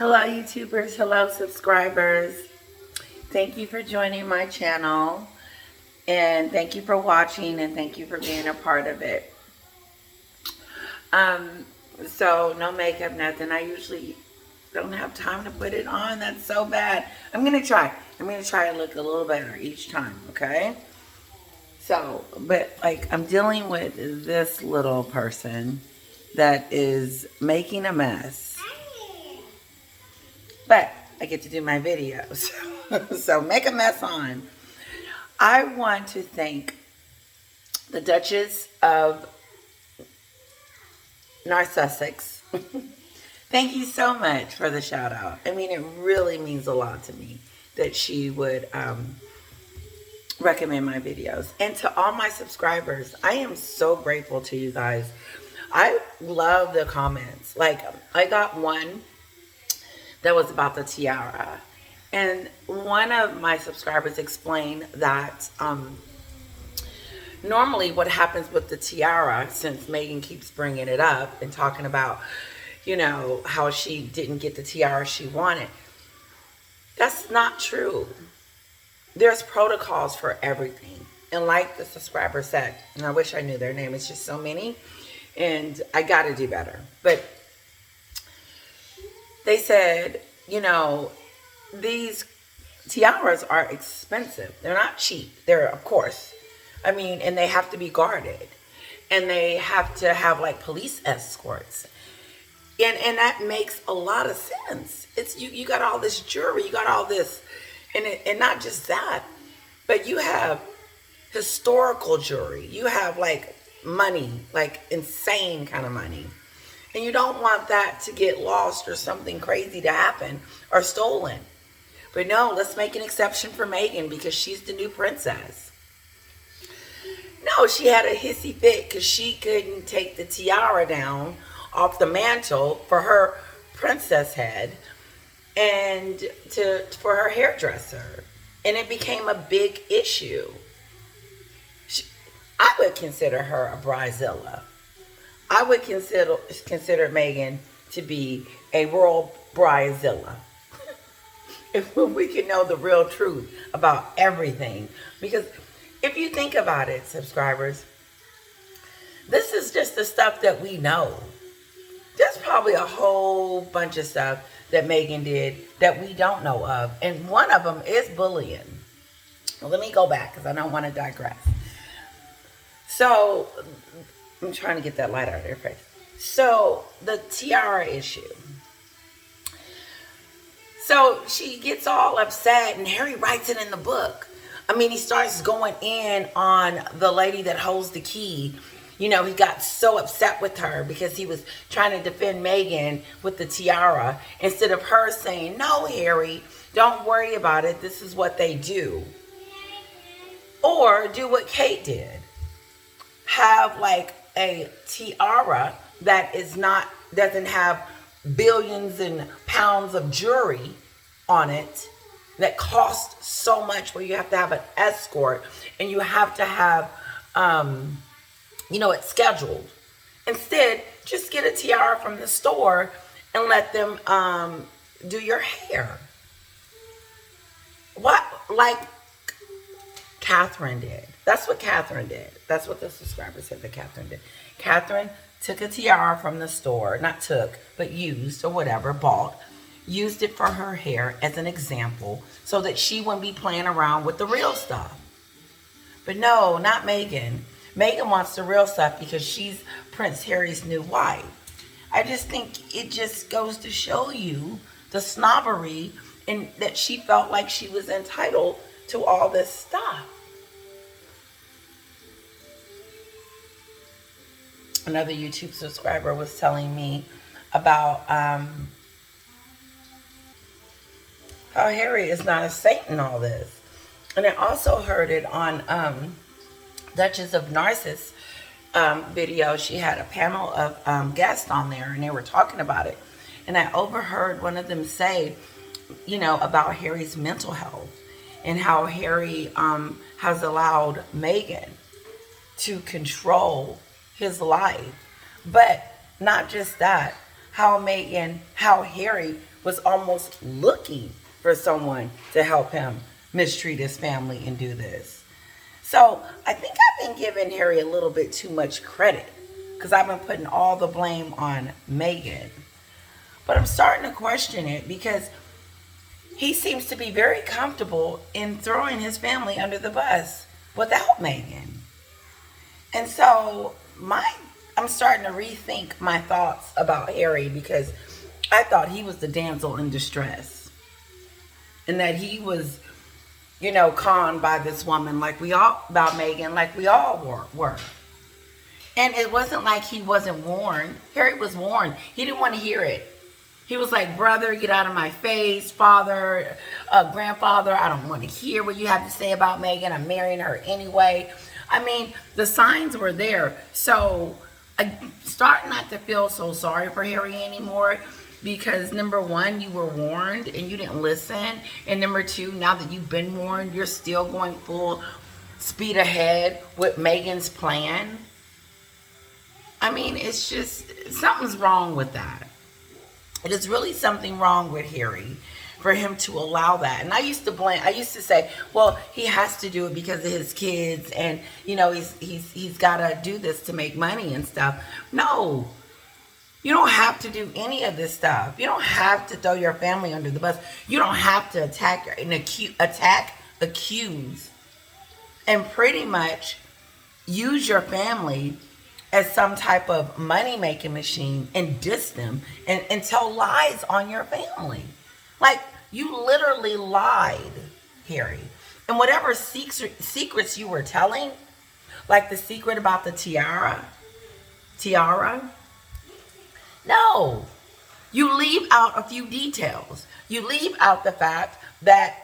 Hello YouTubers, hello subscribers. Thank you for joining my channel and thank you for watching and thank you for being a part of it. So no makeup, nothing. I usually don't have time to put it on. That's so bad. I'm gonna try to look a little better each time, okay? So, but like I'm dealing with this little person that is making a mess. But I get to do my videos. So make a mess on. I want to thank the Duchess of Narcissus. Thank you so much for the shout out. I mean, it really means a lot to me that she would recommend my videos. And to all my subscribers, I am so grateful to you guys. I love the comments. Like, I got one that was about the tiara. And one of my subscribers explained that normally what happens with the tiara, since Meghan keeps bringing it up and talking about, you know, how she didn't get the tiara she wanted. That's not true. There's protocols for everything. And like the subscriber said, and I wish I knew their name, it's just so many, and I got to do better. But they said, you know, these tiaras are expensive. They're not cheap. They're, of course, I mean, and they have to be guarded. And they have to have like police escorts. And that makes a lot of sense. It's you got all this jewelry, you got all this, and not just that, but you have historical jewelry. You have like money, like insane kind of money. And you don't want that to get lost or something crazy to happen or stolen. But no, let's make an exception for Meghan because she's the new princess. No, she had a hissy fit because she couldn't take the tiara down off the mantle for her princess head and for her hairdresser. And it became a big issue. I would consider her a bridezilla. I would consider Meghan to be a royal bridezilla. If we can know the real truth about everything. Because if you think about it, subscribers, this is just the stuff that we know. There's probably a whole bunch of stuff that Meghan did that we don't know of. And one of them is bullying. Well, let me go back because I don't want to digress. So, I'm trying to get that light out of your face. So, the tiara issue. So, she gets all upset and Harry writes it in the book. I mean, he starts going in on the lady that holds the key. You know, he got so upset with her because he was trying to defend Meghan with the tiara instead of her saying, no, Harry, don't worry about it. This is what they do. Or do what Kate did. Have like a tiara that doesn't have billions and pounds of jewelry on it that costs so much, where you have to have an escort and you have to have you know, it's scheduled. Instead, just get a tiara from the store and let them do your hair. What, like Catherine did. That's what Catherine did. That's what the subscriber said that Catherine did. Catherine took a tiara from the store, not took, but used or whatever, bought, used it for her hair as an example so that she wouldn't be playing around with the real stuff. But no, not Meghan. Meghan wants the real stuff because she's Prince Harry's new wife. I just think it just goes to show you the snobbery and that she felt like she was entitled to all this stuff. Another YouTube subscriber was telling me about how Harry is not a saint in all this. And I also heard it on Duchess of Narcissus video. She had a panel of guests on there and they were talking about it. And I overheard one of them say, you know, about Harry's mental health and how Harry has allowed Meghan to control his life. But not just that, how Harry was almost looking for someone to help him mistreat his family and do this. So I think I've been giving Harry a little bit too much credit because I've been putting all the blame on Meghan. But I'm starting to question it because he seems to be very comfortable in throwing his family under the bus without Meghan. And so I'm starting to rethink my thoughts about Harry because I thought he was the damsel in distress. And that he was, conned by this woman about Meghan, like we all were. And it wasn't like he wasn't warned. Harry was warned. He didn't want to hear it. He was like, brother, get out of my face. Father, grandfather, I don't want to hear what you have to say about Meghan. I'm marrying her anyway. I mean, the signs were there. So I start not to feel so sorry for Harry anymore because number one, you were warned and you didn't listen. And number two, now that you've been warned, you're still going full speed ahead with Meghan's plan. I mean, it's just, something's wrong with that. It is really something wrong with Harry for him to allow that. And I used to say, well, he has to do it because of his kids and, he's got to do this to make money and stuff. No, you don't have to do any of this stuff. You don't have to throw your family under the bus. You don't have to accuse, and pretty much use your family as some type of money-making machine and diss them and tell lies on your family. Like, you literally lied, Harry. And whatever secrets you were telling, like the secret about the tiara, no. You leave out a few details. You leave out the fact that,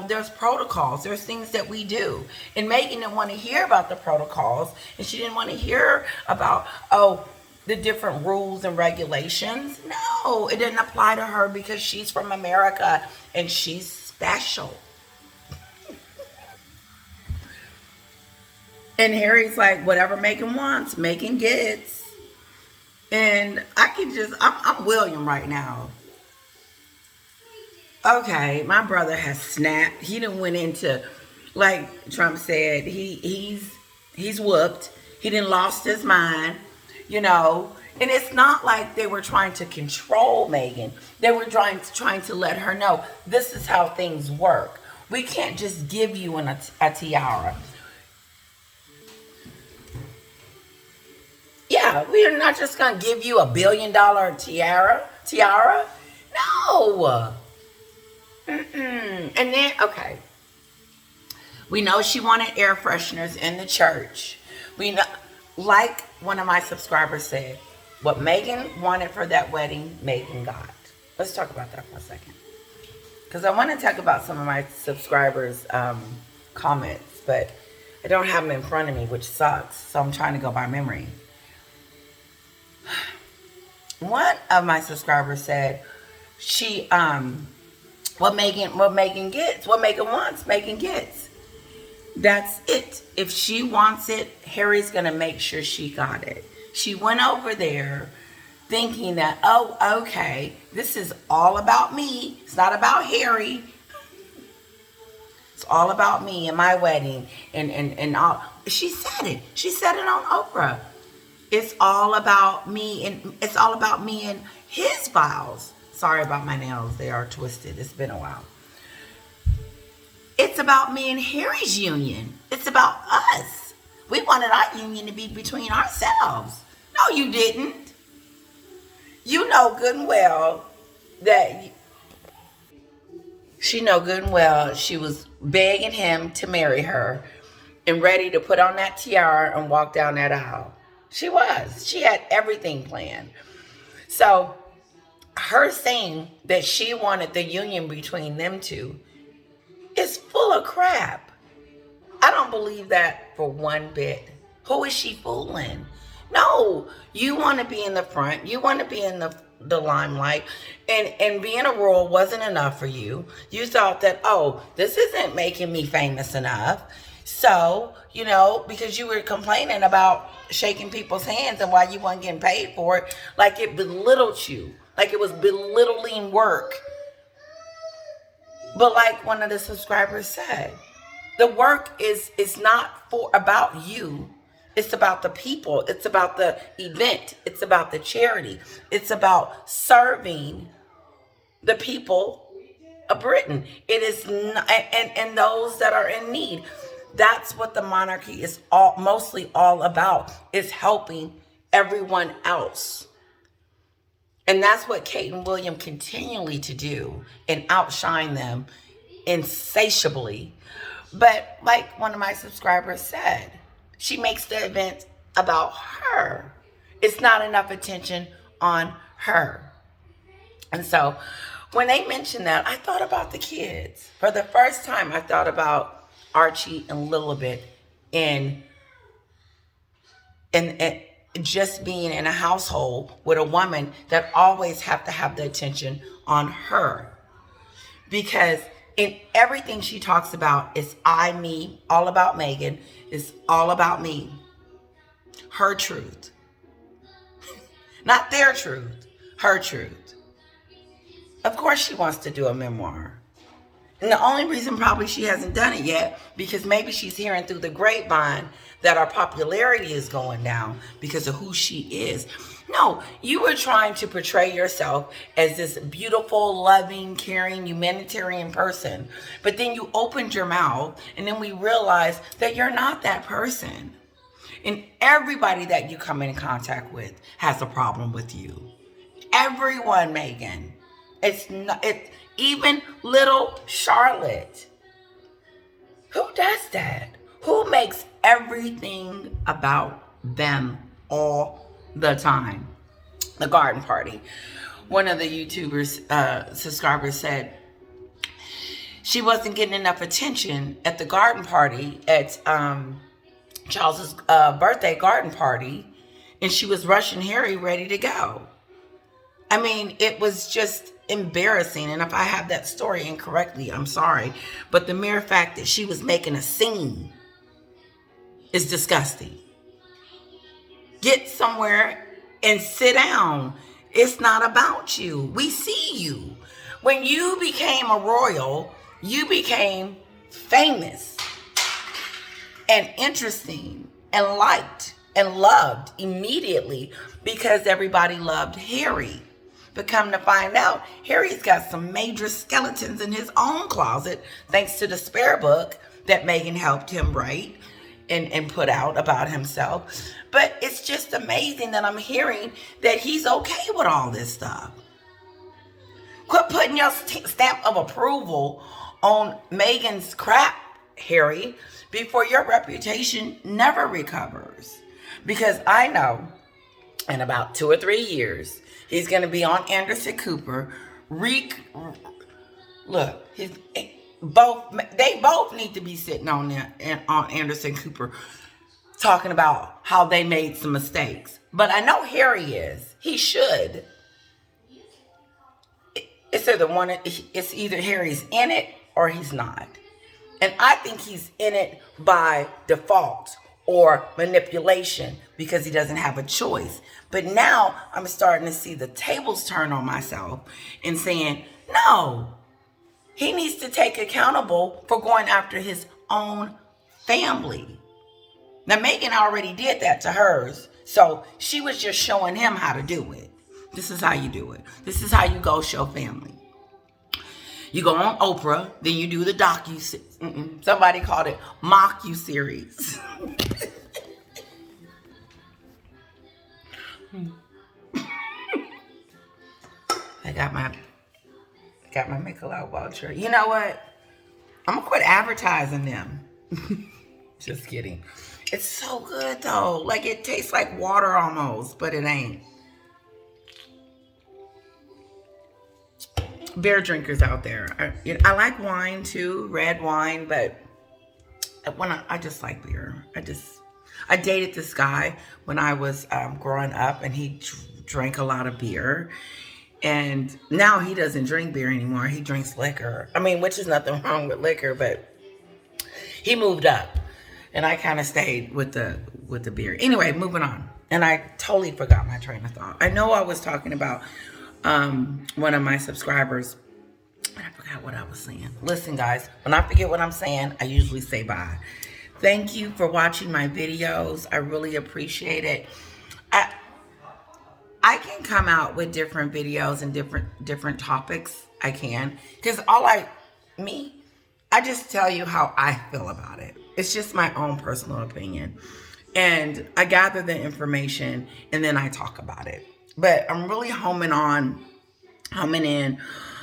there's protocols. There's things that we do. And Meghan didn't want to hear about the protocols. And she didn't want to hear about, the different rules and regulations. No, it didn't apply to her because she's from America and she's special. And Harry's like, whatever Meghan wants, Meghan gets. And I'm William right now. Okay, my brother has snapped. He done went into, like Trump said, he's whooped. He done lost his mind, And it's not like they were trying to control Meghan. They were trying to let her know this is how things work. We can't just give you a tiara. Yeah, we are not just going to give you $1 billion tiara. No. And then, okay, we know she wanted air fresheners in the church. We know, like one of my subscribers said, what Meghan wanted for that wedding, Meghan got. Let's talk about that for a second. Because I want to talk about some of my subscribers' comments, but I don't have them in front of me, which sucks. So I'm trying to go by memory. One of my subscribers said what Meghan gets, what Meghan wants, Meghan gets. That's it. If she wants it, Harry's going to make sure she got it. She went over there thinking that, oh, okay, this is all about me. It's not about Harry. It's all about me and my wedding and all. She said it. She said it on Oprah. It's all about me and his vows. Sorry about my nails. They are twisted. It's been a while. It's about me and Harry's union. It's about us. We wanted our union to be between ourselves. No, you didn't. You know good and well that she was begging him to marry her and ready to put on that tiara and walk down that aisle. She was. She had everything planned. So her saying that she wanted the union between them two is full of crap. I don't believe that for one bit. Who is she fooling? No, you want to be in the front. You want to be in the limelight. And being a royal wasn't enough for you. You thought that, oh, this isn't making me famous enough. So, because you were complaining about shaking people's hands and why you weren't getting paid for it, like it belittled you. Like it was belittling work. But like one of the subscribers said, the work is not for about you. It's about the people. It's about the event. It's about the charity. It's about serving the people of Britain. It is not, and those that are in need. That's what the monarchy is mostly all about, is helping everyone else. And that's what Kate and William continually to do and outshine them insatiably. But like one of my subscribers said, she makes the event about her. It's not enough attention on her. And so when they mentioned that, I thought about the kids. For the first time, I thought about Archie and Lilibet in just being in a household with a woman that always have to have the attention on her. Because in everything she talks about is I, me, all about Meghan. It's all about me. Her truth. Not their truth. Her truth. Of course she wants to do a memoir. And the only reason probably she hasn't done it yet, because maybe she's hearing through the grapevine that our popularity is going down because of who she is. No, you were trying to portray yourself as this beautiful, loving, caring, humanitarian person. But then you opened your mouth and then we realized that you're not that person. And everybody that you come in contact with has a problem with you. Everyone, Meghan. It's not, even little Charlotte. Who does that? Who makes everything about them all the time? The garden party. One of the YouTubers, subscribers said she wasn't getting enough attention at the garden party, at Charles's birthday garden party, and she was rushing Harry ready to go. I mean, it was just embarrassing. And if I have that story incorrectly, I'm sorry. But the mere fact that she was making a scene is disgusting. Get somewhere and sit down. It's not about you. We see you. When you became a royal, you became famous and interesting and liked and loved immediately because everybody loved Harry. But come to find out, Harry's got some major skeletons in his own closet, thanks to the spare book that Meghan helped him write and put out about himself. But it's just amazing that I'm hearing that he's okay with all this stuff. Quit putting your stamp of approval on Meghan's crap, Harry, before your reputation never recovers. Because I know in about 2 or 3 years, he's going to be on Anderson Cooper. Look, they both need to be sitting on Anderson Cooper talking about how they made some mistakes. But I know Harry is. He should. It's either Harry's in it or he's not. And I think he's in it by default or manipulation because he doesn't have a choice. But now I'm starting to see the tables turn on myself and saying, no, he needs to take accountable for going after his own family. Now, Meghan already did that to hers, so she was just showing him how to do it. This is how you do it. This is how you go show family. You go on Oprah, then you do the somebody called it mock-you-series. I got my Michelob voucher. You know what? I'm gonna quit advertising them. Just kidding. It's so good though. Like it tastes like water almost, but it ain't. Beer drinkers out there. I like wine too, red wine, but I just like beer. I dated this guy when I was growing up, and he drank a lot of beer. And now he doesn't drink beer anymore. He drinks liquor. I mean, which is nothing wrong with liquor, but he moved up, and I kind of stayed with the beer. Anyway, moving on. And I totally forgot my train of thought. I know I was talking about one of my subscribers. I forgot what I was saying. Listen, guys, when I forget what I'm saying, I usually say bye. Thank you for watching my videos. I really appreciate it. I can come out with different videos and different topics. I can, because I just tell you how I feel about it. It's just my own personal opinion, and I gather the information and then I talk about it. But I'm really homing in.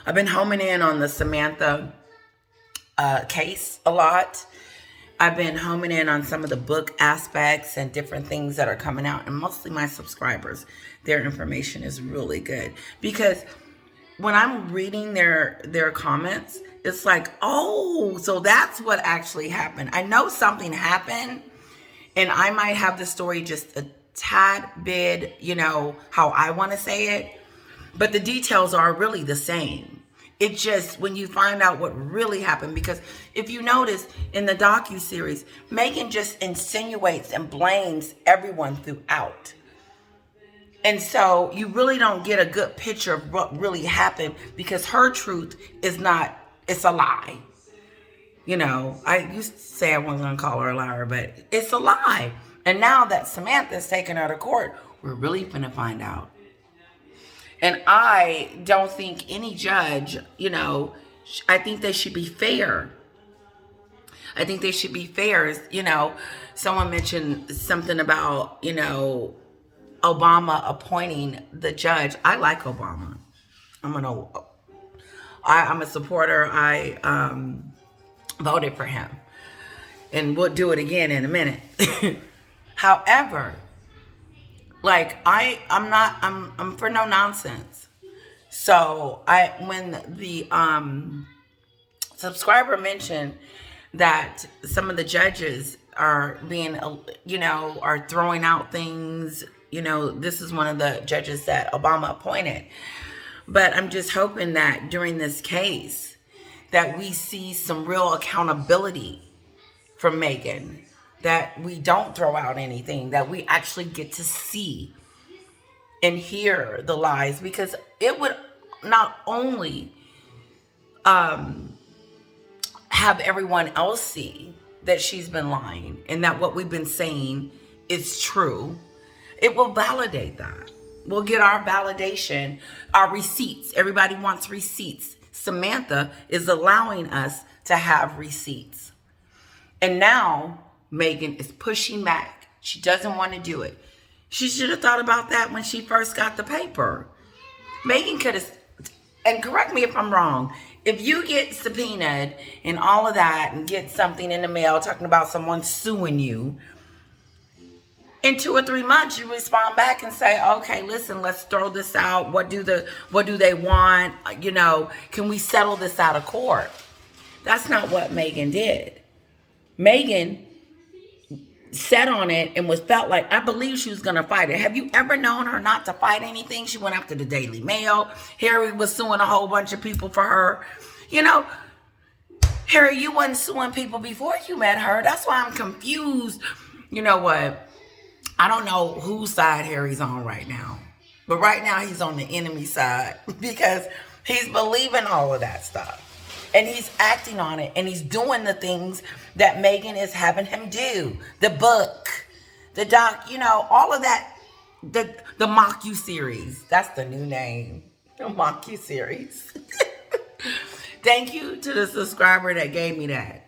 I've been homing in on the Samantha case a lot. I've been homing in on some of the book aspects and different things that are coming out. And mostly my subscribers, their information is really good. Because when I'm reading their comments, it's like, oh, so that's what actually happened. I know something happened, and I might have the story just a tad bit, how I want to say it. But the details are really the same. It's just when you find out what really happened, because if you notice in the docuseries, Meghan just insinuates and blames everyone throughout. And so you really don't get a good picture of what really happened, because her truth is not, it's a lie. I used to say I wasn't going to call her a liar, but it's a lie. And now that Samantha's taken her to court, we're really finna find out. And I don't think any judge, I think they should be fair. I think they should be fair. Someone mentioned something about, Obama appointing the judge. I like Obama. I'm a supporter. I voted for him. And we'll do it again in a minute. However, I'm for no nonsense. So when the subscriber mentioned that some of the judges are being, are throwing out things, this is one of the judges that Obama appointed. But I'm just hoping that during this case that we see some real accountability from Meghan, that we don't throw out anything, that we actually get to see and hear the lies, because it would not only have everyone else see that she's been lying and that what we've been saying is true, it will validate that. We'll get our validation, our receipts. Everybody wants receipts. Samantha is allowing us to have receipts. And now Meghan is pushing back. She doesn't want to do it. She should have thought about that when she first got the paper. Meghan could have, and correct me if I'm wrong, if you get subpoenaed and all of that and get something in the mail talking about someone suing you, in 2 or 3 months you respond back and say, okay, listen, let's throw this out. What do they want? Can we settle this out of court? That's not what Meghan did. Meghan sat on it and felt like, I believe she was going to fight it. Have you ever known her not to fight anything? She went after the Daily Mail. Harry was suing a whole bunch of people for her. Harry, you wasn't suing people before you met her. That's why I'm confused. You know what? I don't know whose side Harry's on right now. But right now he's on the enemy side, because he's believing all of that stuff. And he's acting on it, and he's doing the things that Meghan is having him do. The book, the doc, all of that, the mocu-series. That's the new name, the mocu-series. Thank you to the subscriber that gave me that.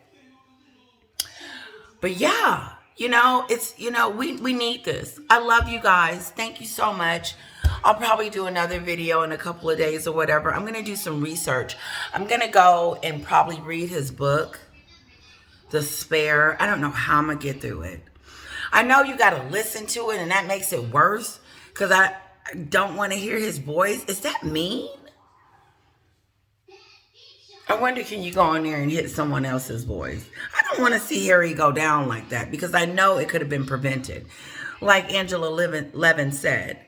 But yeah, it's, we need this. I love you guys. Thank you so much. I'll probably do another video in a couple of days or whatever. I'm going to do some research. I'm going to go and probably read his book, The Spare. I don't know how I'm going to get through it. I know you got to listen to it, and that makes it worse, because I don't want to hear his voice. Is that mean? I wonder, can you go in there and hit someone else's voice? I don't want to see Harry go down like that, because I know it could have been prevented. Like Angela Levin said,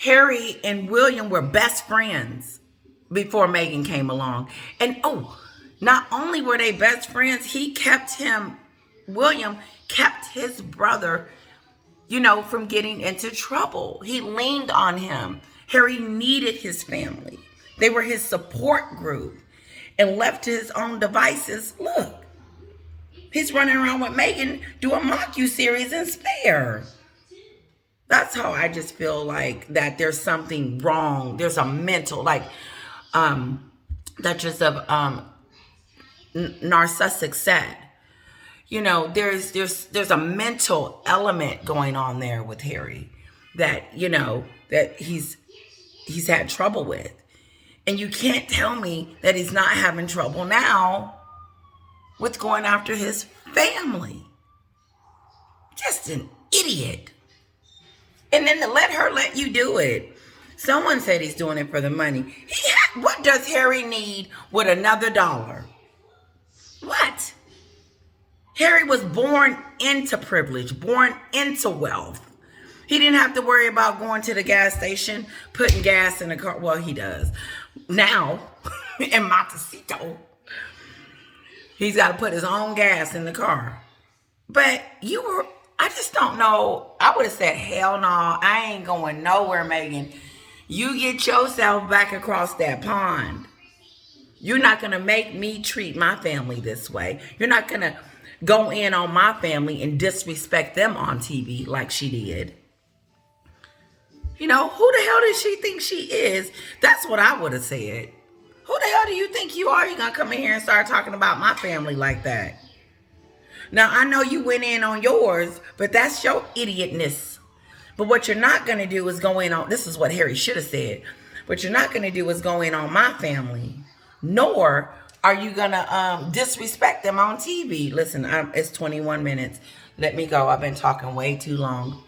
Harry and William were best friends before Meghan came along. And not only were they best friends, William kept his brother, from getting into trouble. He leaned on him Harry needed his family. They were his support group. And left to his own devices, look, he's running around with Meghan doing mock-you series in Spare. That's how I just feel like that there's something wrong. There's a mental, like, Duchess of Narcissus said. You know, there's a mental element going on there with Harry that, you know, that he's had trouble with. And you can't tell me that he's not having trouble now with going after his family. Just an idiot. And then to let you do it. Someone said he's doing it for the money. What does Harry need with another dollar? What? Harry was born into privilege, born into wealth. He didn't have to worry about going to the gas station, putting gas in the car. Well, he does. Now, in Montecito, he's got to put his own gas in the car. But I just don't know. I would have said, hell no, I ain't going nowhere, Meghan. You get yourself back across that pond. You're not going to make me treat my family this way. You're not going to go in on my family and disrespect them on TV like she did. You know, who the hell does she think she is? That's what I would have said. Who the hell do you think you are? You're going to come in here and start talking about my family like that. Now, I know you went in on yours, but that's your idiotness. But what you're not going to do is go in on, this is what Harry should have said. What you're not going to do is go in on my family. Nor are you going to disrespect them on TV. Listen, it's 21 minutes. Let me go. I've been talking way too long.